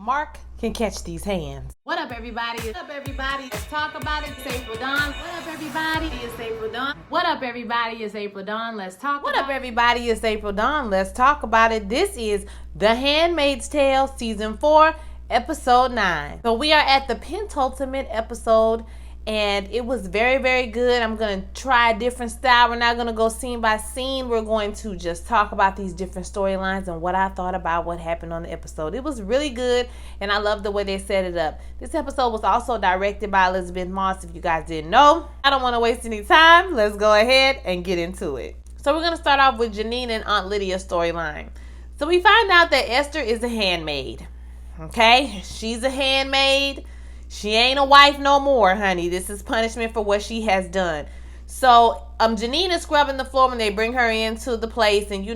Mark can catch these hands. What up, everybody? What up, everybody? Let's talk about it. It's April Dawn. What up, everybody? It's April Dawn. What up, everybody? It's April Dawn. Let's talk. What up, everybody? It's April Dawn. Let's talk about it. This is The Handmaid's Tale, Season 4, Episode 9. So we are at the penultimate episode, and it was very, very good. I'm going to try a different style. We're not going to go scene by scene. We're going to just talk about these different storylines and what I thought about what happened on the episode. It was really good, and I love the way they set it up. This episode was also directed by Elizabeth Moss, if you guys didn't know. I don't want to waste any time. Let's go ahead and get into it. So we're going to start off with Janine and Aunt Lydia's storyline. So we find out that Esther is a handmaid. Okay? She's a handmaid. She ain't a wife no more, honey. This is punishment for what she has done. So, Janine is scrubbing the floor when they bring her into the place. And,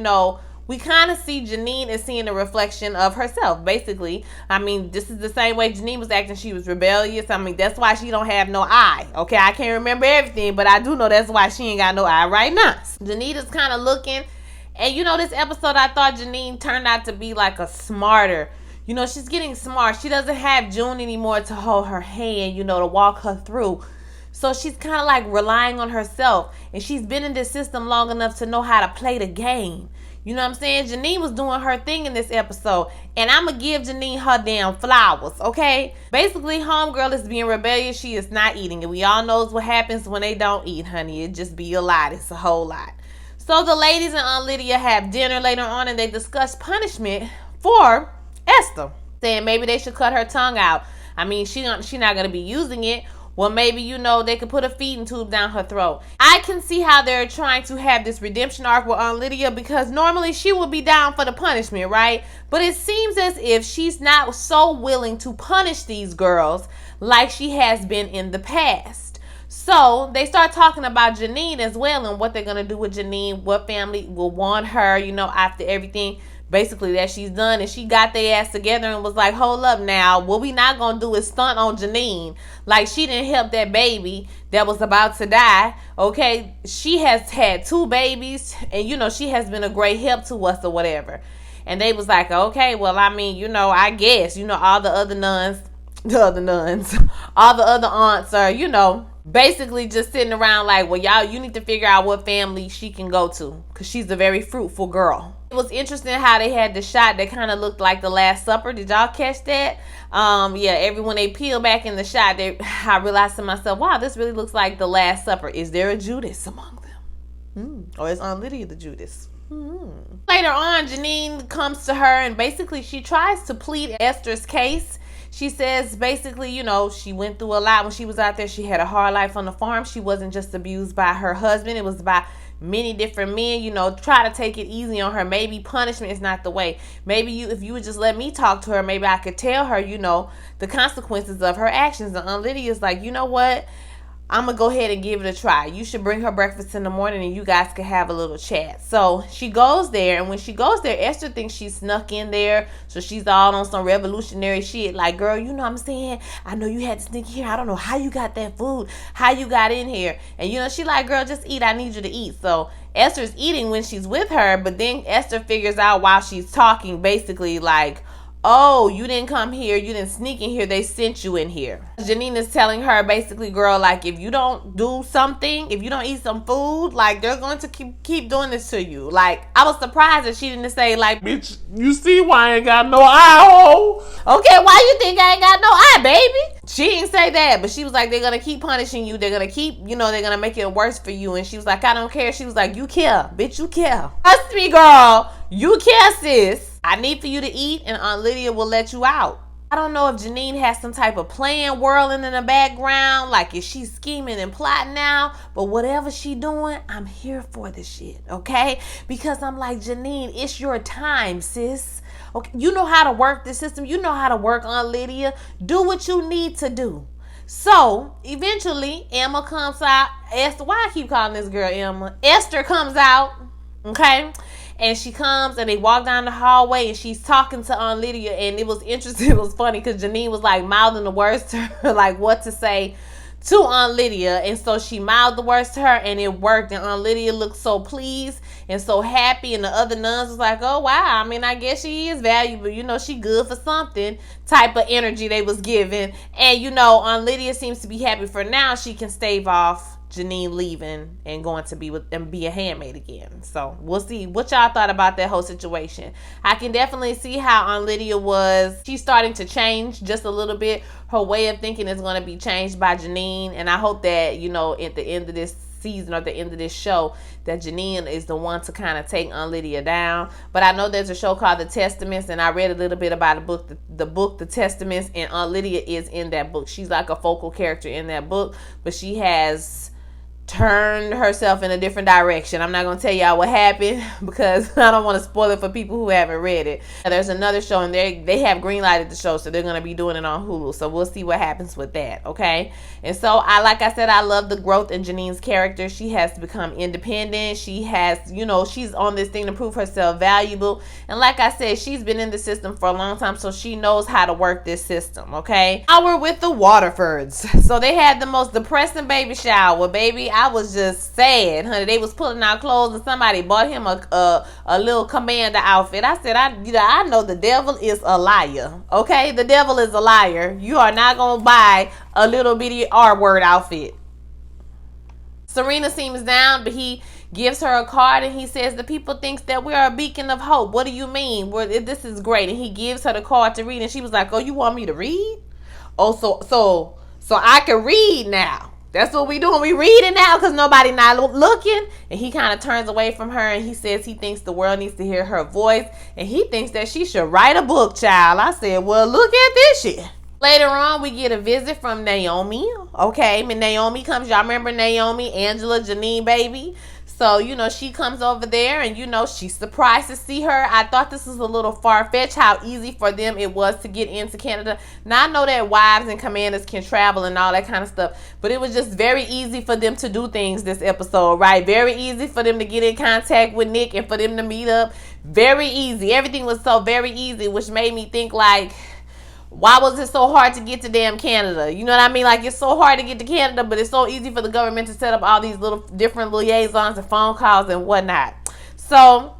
we kind of see Janine as seeing a reflection of herself, basically. I mean, this is the same way Janine was acting. She was rebellious. I mean, that's why she don't have no eye. Okay, I can't remember everything, but I do know that's why she ain't got no eye right now. Janine is kind of looking. And, this episode, I thought Janine turned out to be like a smarter. She's getting smart. She doesn't have June anymore to hold her hand, to walk her through. So she's kind of like relying on herself. And she's been in this system long enough to know how to play the game. You know what I'm saying? Janine was doing her thing in this episode. And I'm going to give Janine her damn flowers, okay? Basically, homegirl is being rebellious. She is not eating. And we all knows what happens when they don't eat, honey. It just be a lot. It's a whole lot. So the ladies and Aunt Lydia have dinner later on. And they discuss punishment for Esther, saying maybe they should cut her tongue out. I mean, she not going to be using it. Well, maybe, they could put a feeding tube down her throat. I can see how they're trying to have this redemption arc with Aunt Lydia, because normally she would be down for the punishment, right? But it seems as if she's not so willing to punish these girls like she has been in the past. So they start talking about Janine as well and what they're going to do with Janine, what family will want her, after everything basically that she's done. And she got their ass together and was like, hold up now, what we not gonna do is stunt on Janine like she didn't help that baby that was about to die. Okay, she has had 2 babies, and she has been a great help to us or whatever. And they was like, okay, well, I mean, I guess all the other nuns all the other aunts are basically just sitting around like, well, y'all, you need to figure out what family she can go to, because she's a very fruitful girl. It was interesting how they had the shot that kind of looked like The Last Supper. Did y'all catch that? Everyone they peel back in the shot, I realized to myself, wow, this really looks like The Last Supper. Is there a Judas among them? Or is Aunt Lydia the Judas? Later on, Janine comes to her and basically she tries to plead Esther's case. She says basically, she went through a lot when she was out there. She had a hard life on the farm. She wasn't just abused by her husband. It was by many different men, try to take it easy on her. Maybe punishment is not the way. Maybe if you would just let me talk to her, maybe I could tell her, the consequences of her actions. And Aunt Lydia's like, you know what? I'm going to go ahead and give it a try. You should bring her breakfast in the morning and you guys can have a little chat. So she goes there, and when she goes there, Esther thinks she snuck in there. So she's all on some revolutionary shit. Like, girl, you know what I'm saying? I know you had to sneak here. I don't know how you got that food, how you got in here. And, she like, girl, just eat. I need you to eat. So Esther's eating when she's with her, but then Esther figures out while she's talking, basically like, oh, you didn't come here. You didn't sneak in here. They sent you in here. Janine is telling her basically, girl, like, if you don't do something, if you don't eat some food, like, they're going to keep doing this to you. Like, I was surprised that she didn't say, like, bitch, you see why I ain't got no eye hole? Okay, why you think I ain't got no eye, baby? She didn't say that, but she was like, they're going to keep punishing you. They're going to keep, they're going to make it worse for you. And she was like, I don't care. She was like, you care, bitch, you care. Trust me, girl. You care, sis. I need for you to eat, and Aunt Lydia will let you out. I don't know if Janine has some type of plan whirling in the background, like is she scheming and plotting now, but whatever she doing, I'm here for this shit, okay? Because I'm like, Janine, it's your time, sis. Okay, you know how to work the system. You know how to work, Aunt Lydia. Do what you need to do. So, eventually, Emma comes out. Esther, why I keep calling this girl Emma? Esther comes out, okay? And she comes and they walk down the hallway and she's talking to Aunt Lydia. And it was interesting. It was funny because Janine was like mouthing the words to her, like what to say to Aunt Lydia. And so she mouthed the words to her, and it worked. And Aunt Lydia looked so pleased and so happy. And the other nuns was like, oh, wow. I mean, I guess she is valuable. You know, she good for something type of energy they was giving. And, you know, Aunt Lydia seems to be happy for now. She can stave off Janine leaving and going to be with and be a handmaid again. So we'll see what y'all thought about that whole situation. I can definitely see how Aunt Lydia she's starting to change just a little bit. Her way of thinking is going to be changed by Janine, and I hope that, you know, at the end of this season or the end of this show, that Janine is the one to kind of take Aunt Lydia down. But I know there's a show called The Testaments, and I read a little bit about the book The Testaments, and Aunt Lydia is in that book. She's like a focal character in that book, but she has turned herself in a different direction. I'm not going to tell y'all what happened because I don't want to spoil it for people who haven't read it. There's another show, and they have greenlighted the show, so they're going to be doing it on Hulu. So we'll see what happens with that, okay? And so like I said, I love the growth in Janine's character. She has become independent. She has, you know, she's on this thing to prove herself valuable. And like I said, she's been in the system for a long time, so she knows how to work this system, okay? Now we're with the Waterfords. So they had the most depressing baby shower, baby. I was just sad, honey. They was pulling out clothes, and somebody bought him a little commander outfit. I said, I know the devil is a liar, okay? The devil is a liar. You are not gonna buy a little bitty R-word outfit. Serena seems down, but he gives her a card, and he says the people thinks that we are a beacon of hope. What do you mean? Well, this is great. And he gives her the card to read, and she was like, oh, you want me to read? Oh, so I can read now. That's what we doing. We reading now because nobody not looking. And he kind of turns away from her, and he says he thinks the world needs to hear her voice, and he thinks that she should write a book, child. I said, well, look at this shit. Later on, we get a visit from Naomi. Okay, when Naomi comes, y'all remember Naomi, Angela, Janine, baby? So, you know, she comes over there, and, you know, she's surprised to see her. I thought this was a little far-fetched how easy for them it was to get into Canada. Now, I know that wives and commanders can travel and all that kind of stuff, but it was just very easy for them to do things this episode, right? Very easy for them to get in contact with Nick and for them to meet up. Very easy. Everything was so very easy, which made me think, like, why was it so hard to get to damn Canada? You know what I mean? Like, it's so hard to get to Canada, but it's so easy for the government to set up all these little different liaisons and phone calls and whatnot. So,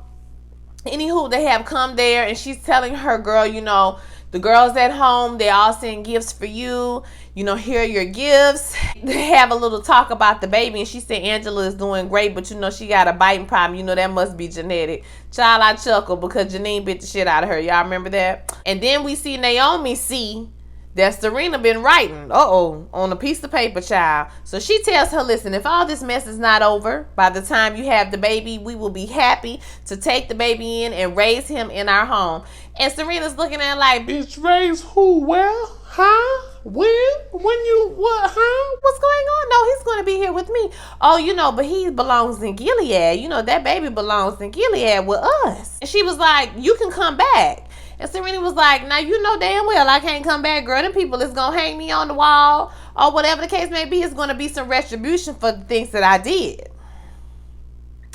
anywho, they have come there, and she's telling her girl, you know, the girls at home, they all send gifts for you. You know, here are your gifts. They have a little talk about the baby, and she said Angela is doing great, but you know, she got a biting problem. You know, that must be genetic. Child, I chuckle because Janine bit the shit out of her. Y'all remember that? And then we see Naomi see that Serena been writing, on a piece of paper, child. So she tells her, listen, if all this mess is not over by the time you have the baby, we will be happy to take the baby in and raise him in our home. And Serena's looking at her like, bitch, raise who? Where? Huh? When you, what, huh? What's going on? No, he's going to be here with me. Oh, you know, but he belongs in Gilead. You know, that baby belongs in Gilead with us. And she was like, you can come back. And Serena was like, now you know damn well I can't come back, girl. Them people is going to hang me on the wall or whatever the case may be. It's going to be some retribution for the things that I did.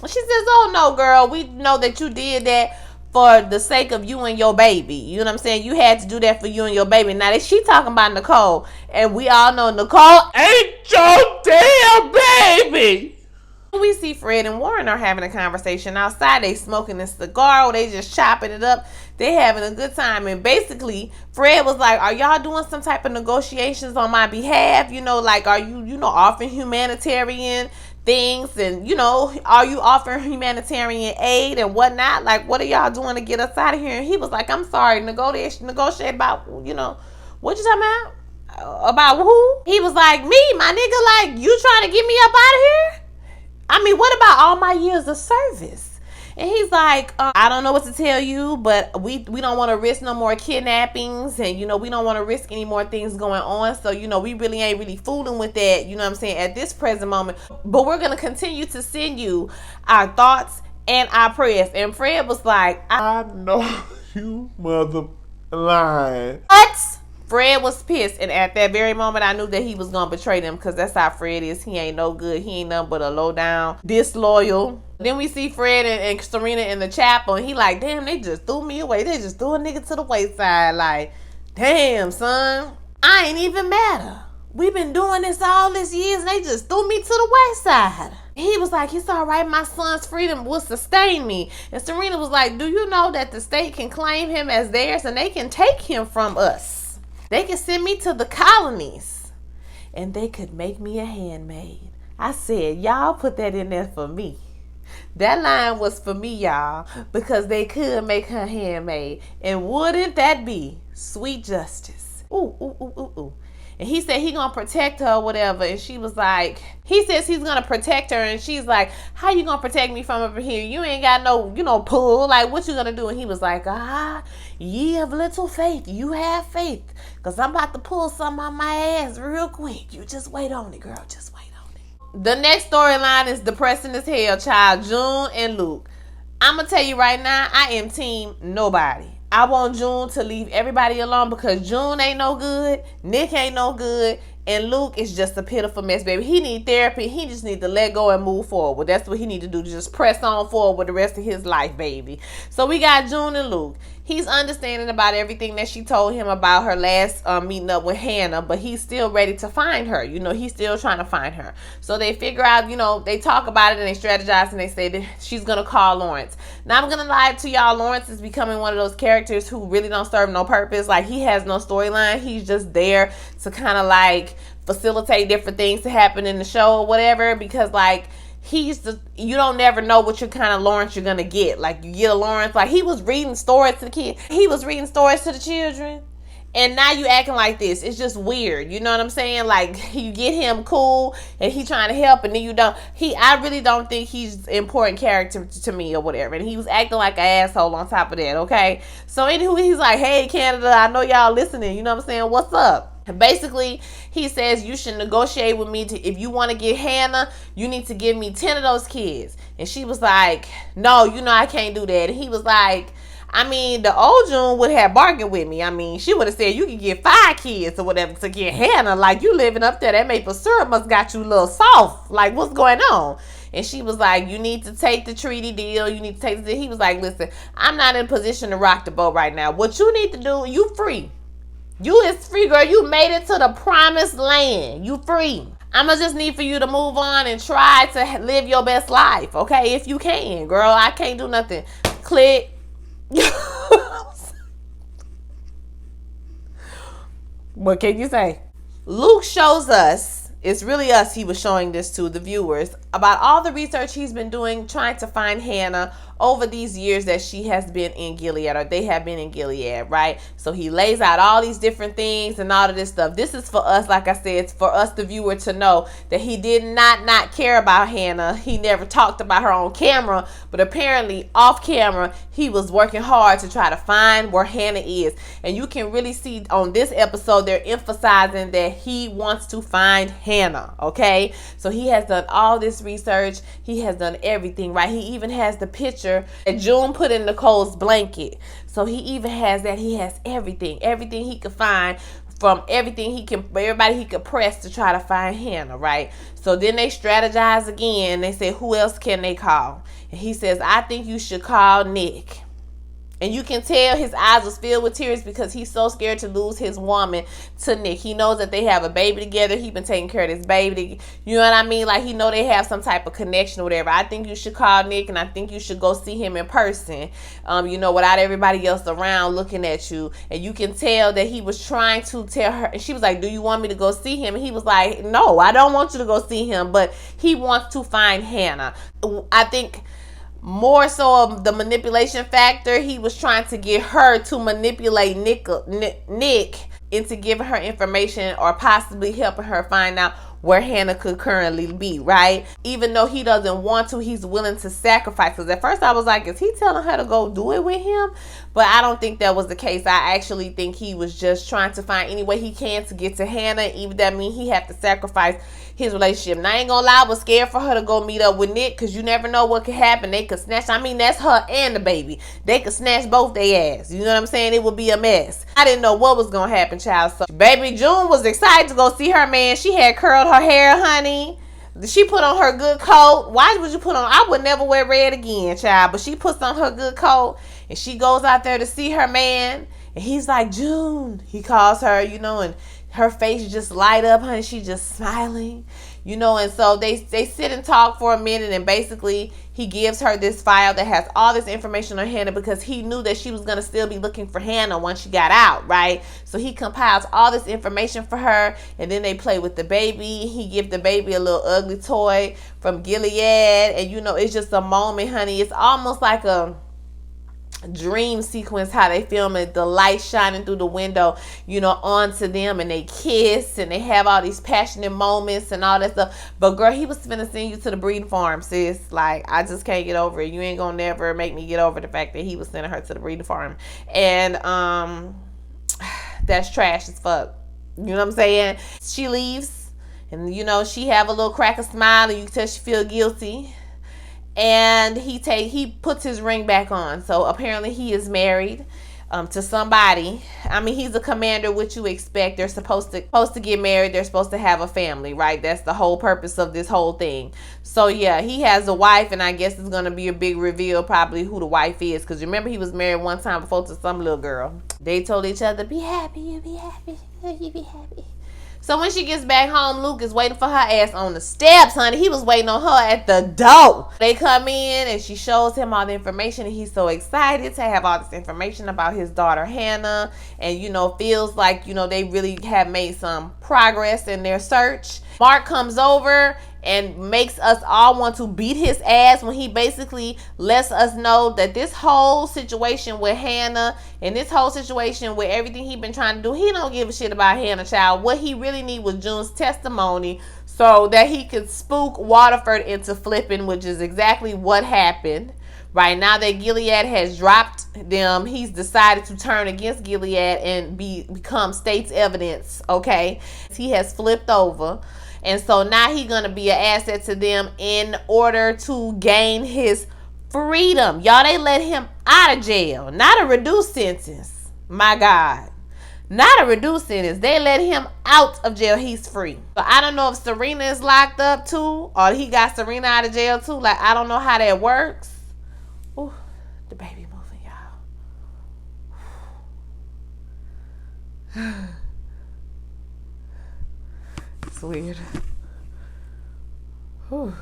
She says, oh, no, girl. We know that you did that for the sake of you and your baby. You know what I'm saying? You had to do that for you and your baby. Now, she talking about Nicole. And we all know Nicole ain't your damn baby. We see Fred and Warren are having a conversation outside. They smoking a cigar, or they just chopping it up. They having a good time. And basically, Fred was like, are y'all doing some type of negotiations on my behalf? You know, like, are you offering humanitarian things? And, you know, are you offering humanitarian aid and whatnot? Like, what are y'all doing to get us out of here? And he was like, I'm sorry, negotiate about, you know, what you talking about? About who? He was like, me, my nigga, like, you trying to get me up out of here? I mean, what about all my years of service? And he's like, I don't know what to tell you, but we don't want to risk no more kidnappings. And, you know, we don't want to risk any more things going on. So, you know, we really ain't really fooling with that, you know what I'm saying, at this present moment. But we're going to continue to send you our thoughts and our prayers. And Fred was like, I know you mother lying. What? Fred was pissed, and at that very moment, I knew that he was going to betray them because that's how Fred is. He ain't no good. He ain't nothing but a low-down, disloyal. Then we see Fred and Serena in the chapel, and he like, damn, they just threw me away. They just threw a nigga to the wayside. Like, damn, son, I ain't even matter. we've been doing this all these years and they just threw me to the wayside. He was like, it's all right, my son's freedom will sustain me. And Serena was like, do you know that the state can claim him as theirs and they can take him from us? They can send me to the colonies and they could make me a handmaid. I said, y'all put that in there for me. That line was for me, y'all, because they could make her handmaid. And wouldn't that be sweet justice? Ooh, ooh, ooh, ooh, ooh. And he said he gonna protect her or whatever. And she was like, he says he's gonna protect her. And she's like, how you gonna protect me from over here? You ain't got no, pull. Like, what you gonna do? And he was like, ye of little faith. You have faith. Because I'm about to pull something on my ass real quick. You just wait on it, girl. Just wait on it. The next storyline is depressing as hell, child. June and Luke. I'm gonna tell you right now, I am team nobody. I want June to leave everybody alone because June ain't no good, Nick ain't no good, and Luke is just a pitiful mess, baby. He need therapy. He just need to let go and move forward. That's what he need to do, to just press on forward with the rest of his life, baby. So we got June and Luke. He's understanding about everything that she told him about her last meeting up with Hannah, but he's still ready to find her. He's still trying to find her. So they figure out, they talk about it and they strategize and they say that she's going to call Lawrence. Now, I'm going to lie to y'all. Lawrence is becoming one of those characters who really don't serve no purpose. Like, he has no storyline. He's just there to kind of like facilitate different things to happen in the show or whatever, because like, you don't never know what your kind of Lawrence you're gonna get. Like, you get a Lawrence, like he was reading stories to the kids. He was reading stories to the children. And now you acting like this. It's just weird. You know what I'm saying? Like, you get him cool and he trying to help and then you don't. I really don't think he's an important character to me or whatever. And he was acting like an asshole on top of that, okay? So anywho, he's like, hey, Canada, I know y'all listening. You know what I'm saying? What's up? Basically, he says you should negotiate with me if you want to get Hannah, you need to give me 10 of those kids. And she was like, no, I can't do that. And he was like, the old June would have bargained with me. She would have said you could get 5 kids or whatever to get Hannah. Like, you living up there, that maple syrup must got you a little soft. Like, what's going on? And she was like, you need to take the treaty deal. You need to take the deal. He was like, listen, I'm not in a position to rock the boat right now. What you need to do, you free. You is free, girl. You made it to the promised land. You free. I'ma just need for you to move on and try to live your best life, okay? If you can, girl. I can't do nothing. Click. What can you say? Luke shows us, it's really us he was showing this to, the viewers, about all the research he's been doing trying to find Hannah over these years that she has been in Gilead, or they have been in Gilead, right? So he lays out all these different things and all of this stuff. This is for us, like I said, it's for us, the viewer, to know that he did not care about Hannah. He never talked about her on camera, but apparently off camera, he was working hard to try to find where Hannah is. And you can really see on this episode, they're emphasizing that he wants to find Hannah, okay? So he has done all this research. He has done everything, right? He even has the picture that June put in Nicole's blanket. So he even has that. He has everything he could find from everybody he could press to try to find Hannah, right? So then they strategize again. They say, who else can they call? And he says, I think you should call Nick. And you can tell his eyes was filled with tears because he's so scared to lose his woman to Nick. He knows that they have a baby together. He's been taking care of this baby. You know what I mean? Like, he know they have some type of connection or whatever. I think you should call Nick, and I think you should go see him in person, without everybody else around looking at you. And you can tell that he was trying to tell her. And she was like, do you want me to go see him? And he was like, no, I don't want you to go see him. But he wants to find Hannah. I think more so of the manipulation factor, he was trying to get her to manipulate Nick into giving her information or possibly helping her find out where Hannah could currently be, right? Even though he doesn't want to, he's willing to sacrifice. Because at first I was like, is he telling her to go do it with him? But I don't think that was the case. I actually think he was just trying to find any way he can to get to Hannah, even that means he had to sacrifice his relationship. And I ain't gonna lie, I was scared for her to go meet up with Nick, because you never know what could happen. They could snatch, that's her and the baby. They could snatch both their ass. You know what I'm saying? It would be a mess. I didn't know what was gonna happen, child. So baby June was excited to go see her man. She had curled her hair, honey. She put on her good coat. Why would you put on? I would never wear red again, child. But she puts on her good coat and she goes out there to see her man. And he's like, June. He calls her, you know, and her face just light up, honey. She just smiling, you know. And so they sit and talk for a minute, and basically he gives her this file that has all this information on Hannah, because he knew that she was going to still be looking for Hannah once she got out, right? So he compiles all this information for her, and then they play with the baby. He gives the baby a little ugly toy from Gilead, and you know, it's just a moment, honey. It's almost like a dream sequence, how they film it, the light shining through the window, you know, onto them, and they kiss and they have all these passionate moments and all that stuff. But girl, he was finna send you to the breeding farm, sis. Like, I just can't get over it. You ain't gonna never make me get over the fact that he was sending her to the breeding farm. And that's trash as fuck. You know what I'm saying? She leaves, and you know, she have a little crack of smile, and you can tell she feel guilty. And he puts his ring back on. So apparently he is married to somebody. I mean, he's a commander, which you expect. They're supposed to get married. They're supposed to have a family, right? That's the whole purpose of this whole thing. So yeah, he has a wife, and I guess it's gonna be a big reveal probably who the wife is. Because remember, he was married one time before to some little girl. They told each other, be happy, you be happy, you be happy. So when she gets back home, Luke is waiting for her ass on the steps, honey. He was waiting on her at the door. They come in, and she shows him all the information, and he's so excited to have all this information about his daughter, Hannah. And, you know, feels like, you know, they really have made some progress in their search. Mark comes over and makes us all want to beat his ass when he basically lets us know that this whole situation with Hannah and this whole situation with everything he been trying to do, he don't give a shit about Hannah, child. What he really need was June's testimony so that he could spook Waterford into flipping, which is exactly what happened. Right now that Gilead has dropped them, he's decided to turn against Gilead and become state's evidence, okay? He has flipped over. And so now he's going to be an asset to them in order to gain his freedom. Y'all, they let him out of jail. Not a reduced sentence. My God. Not a reduced sentence. They let him out of jail. He's free. But I don't know if Serena is locked up too, or he got Serena out of jail too. Like, I don't know how that works. Ooh, the baby moving, y'all. It's weird. Whew.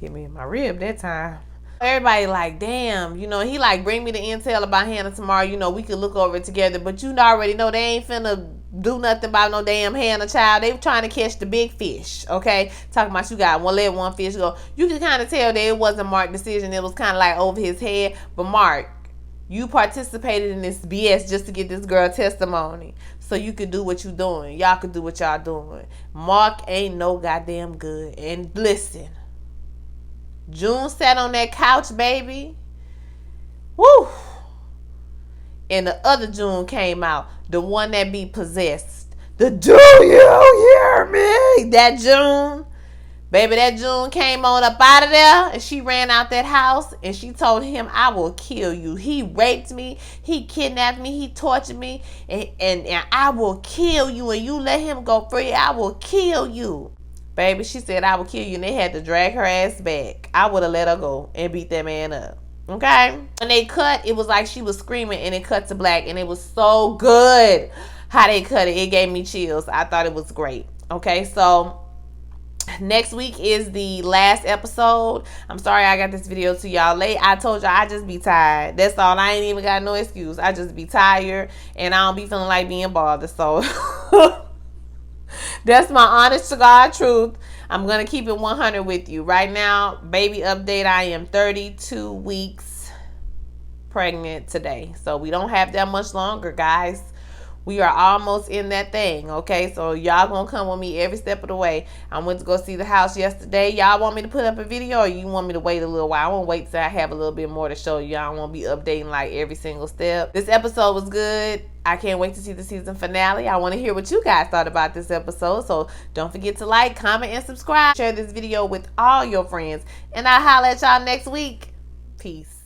Hit me in my rib that time. Everybody like, damn, you know, he like, bring me the intel about Hannah tomorrow. You know, we could look over it together. But you already know they ain't finna do nothing about no damn Hannah, child. They were trying to catch the big fish, okay? Talking about you got one, let one fish go. You can kind of tell that it wasn't Mark's decision. It was kind of like over his head. But Mark, you participated in this BS just to get this girl testimony so you could do what you doing. Y'all could do what y'all doing. Mark ain't no goddamn good. And listen, June sat on that couch, baby. Woo! And the other June came out. The one that be possessed. The do you hear me? That June. Baby, that June came on up out of there, and she ran out that house, and she told him, I will kill you. He raped me. He kidnapped me. He tortured me, and I will kill you, and you let him go free. I will kill you. Baby, she said, I will kill you, and they had to drag her ass back. I would have let her go and beat that man up. Okay? When they cut, it was like she was screaming, and it cut to black, and it was so good how they cut it. It gave me chills. I thought it was great. Okay, so next week is the last episode. I'm sorry I got this video to y'all late. I told y'all I just be tired. That's all. I ain't even got no excuse. I just be tired, and I don't be feeling like being bothered. So that's my honest to God truth. I'm going to keep it 100 with you. Right now, baby update, I am 32 weeks pregnant today. So we don't have that much longer, guys. We are almost in that thing, okay? So y'all gonna come with me every step of the way. I went to go see the house yesterday. Y'all want me to put up a video, or you want me to wait a little while? I want to wait till I have a little bit more to show you. I won't be updating like every single step. This episode was good. I can't wait to see the season finale. I want to hear what you guys thought about this episode. So don't forget to like, comment, and subscribe. Share this video with all your friends. And I'll holler at y'all next week. Peace.